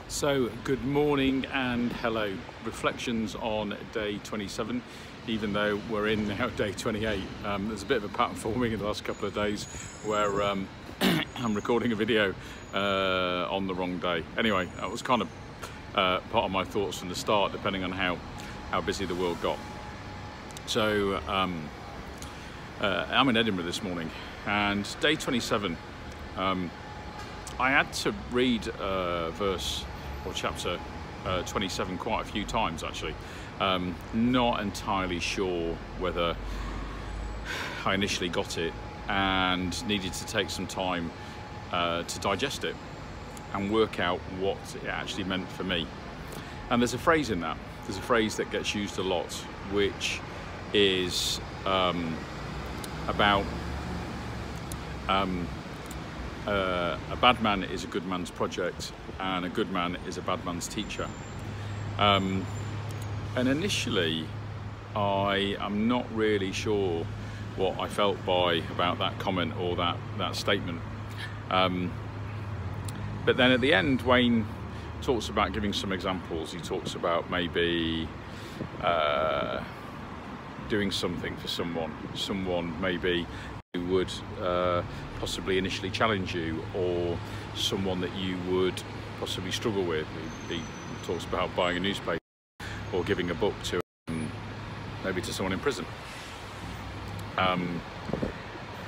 So good morning and hello. Reflections on day 27, even though we're in now day 28. There's a bit of a pattern forming in the last couple of days where I'm recording a video on the wrong day. Anyway, that was kind of part of my thoughts from the start, depending on how busy the world got. So I'm in Edinburgh this morning, and day 27, I had to read verse or chapter 27 quite a few times actually. Not entirely sure whether I initially got it, and needed to take some time to digest it and work out what it actually meant for me. And there's a phrase in that, there's a phrase that gets used a lot, which is about a bad man is a good man's project, and a good man is a bad man's teacher. And initially, I am not really sure what I felt about that comment or that statement. But then at the end, Wayne talks about giving some examples. He talks about maybe doing something for someone maybe who would possibly initially challenge you, or someone that you would possibly struggle with. He talks about buying a newspaper or giving a book to maybe to someone in prison. And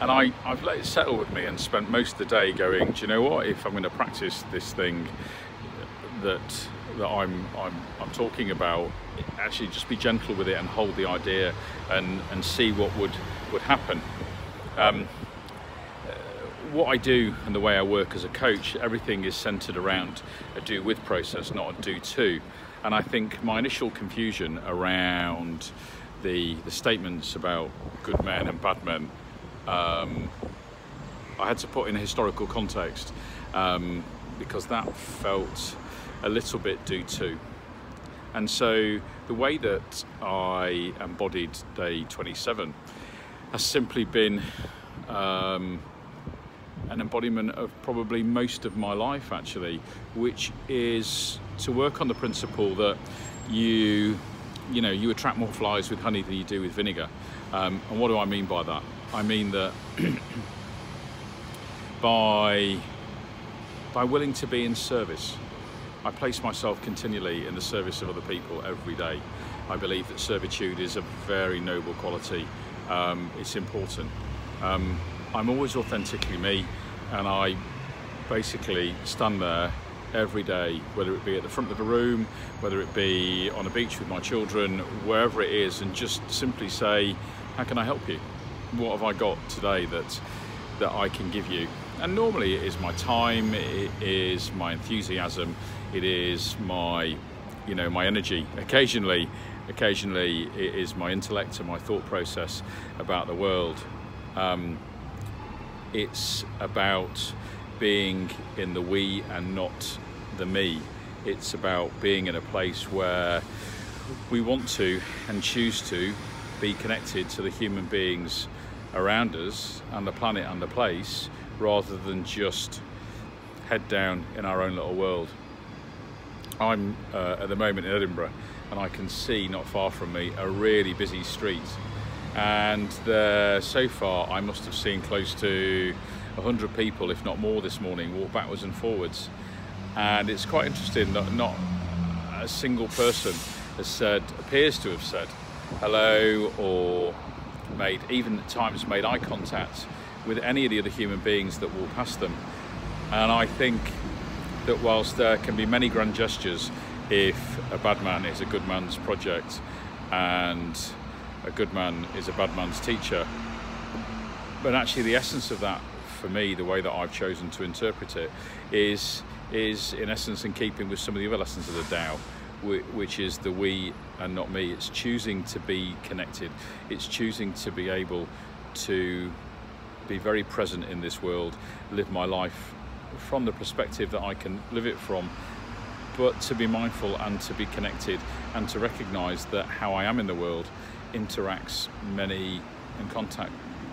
I've let it settle with me and spent most of the day going, do you know what, if I'm going to practice this thing that I'm talking about, actually just be gentle with it and hold the idea and see what would happen. What I do and the way I work as a coach, everything is centered around a do with process, not a do to. And I think my initial confusion around the statements about good men and bad men, I had to put in a historical context, because that felt a little bit do to. And so the way that I embodied day 27 has simply been an embodiment of probably most of my life actually, which is to work on the principle that you attract more flies with honey than you do with vinegar. And what do I mean by that? I mean that by willing to be in service, I place myself continually in the service of other people every day. I believe that servitude is a very noble quality. It's important. I'm always authentically me, and I basically stand there every day, whether it be at the front of a room, whether it be on a beach with my children, wherever it is, and just simply say, how can I help you? What have I got today that I can give you? And normally it is my time, it is my enthusiasm, it is my energy. Occasionally it is my intellect and my thought process about the world. It's about being in the we and not the me. It's about being in a place where we want to and choose to be connected to the human beings around us and the planet and the place, rather than just head down in our own little world. I'm at the moment in Edinburgh, and I can see not far from me a really busy street. And so far I must have seen close to 100 people, if not more, this morning walk backwards and forwards. And it's quite interesting that not a single person appears to have said hello, or even at times made eye contact with any of the other human beings that walk past them. And I think that whilst there can be many grand gestures if a bad man is a good man's project and a good man is a bad man's teacher, but actually the essence of that, for me, the way that I've chosen to interpret it, is in essence in keeping with some of the other lessons of the Tao, which is the we and not me. It's choosing to be connected. It's choosing to be able to be very present in this world, live my life from the perspective that I can live it from, but to be mindful and to be connected, and to recognize that how I am in the world interacts and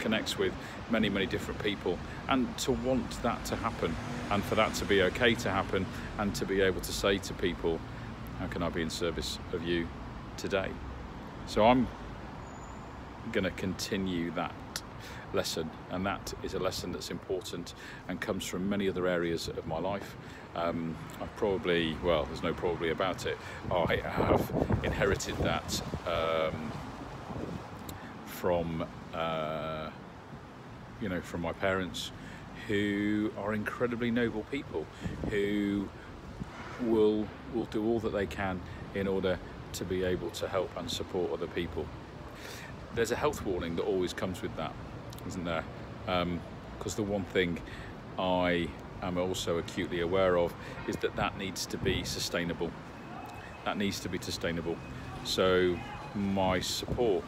connects with many, many different people, and to want that to happen, and for that to be okay to happen, and to be able to say to people, how can I be in service of you today? So I'm going to continue that lesson, and that is a lesson that's important and comes from many other areas of my life. I've probably, well, there's no probably about it, I have inherited that from from my parents, who are incredibly noble people, who will do all that they can in order to be able to help and support other people. There's a health warning that always comes with that, isn't there? Because the one thing I am also acutely aware of is that needs to be sustainable. That needs to be sustainable. So my support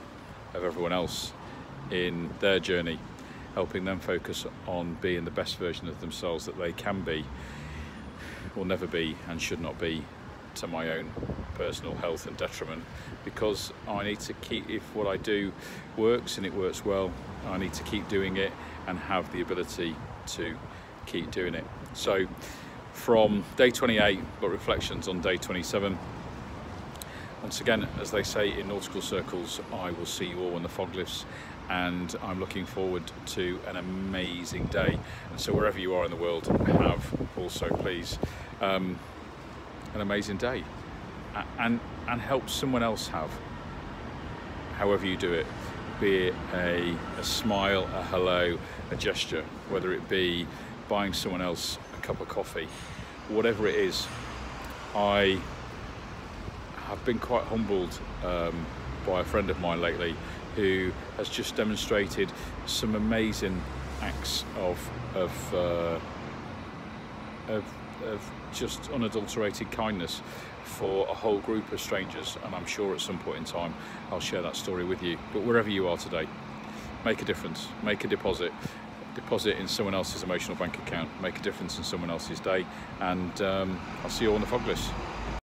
of everyone else in their journey, helping them focus on being the best version of themselves that they can be, will never be and should not be to my own personal health and detriment, because I need to keep, if what I do works and it works well, I need to keep doing it and have the ability to keep doing it. So from day 28, but reflections on day 27. Once again, as they say in nautical circles, I will see you all when the fog lifts, and I'm looking forward to an amazing day. And so wherever you are in the world, have also please an amazing day, and help someone else have, however you do it, be it a smile, a hello, a gesture, whether it be buying someone else a cup of coffee, whatever it is. I have been quite humbled by a friend of mine lately, who has just demonstrated some amazing acts of just unadulterated kindness for a whole group of strangers, and I'm sure at some point in time I'll share that story with you. But wherever you are today, make a difference, make a deposit in someone else's emotional bank account, make a difference in someone else's day, and I'll see you all on the fog list.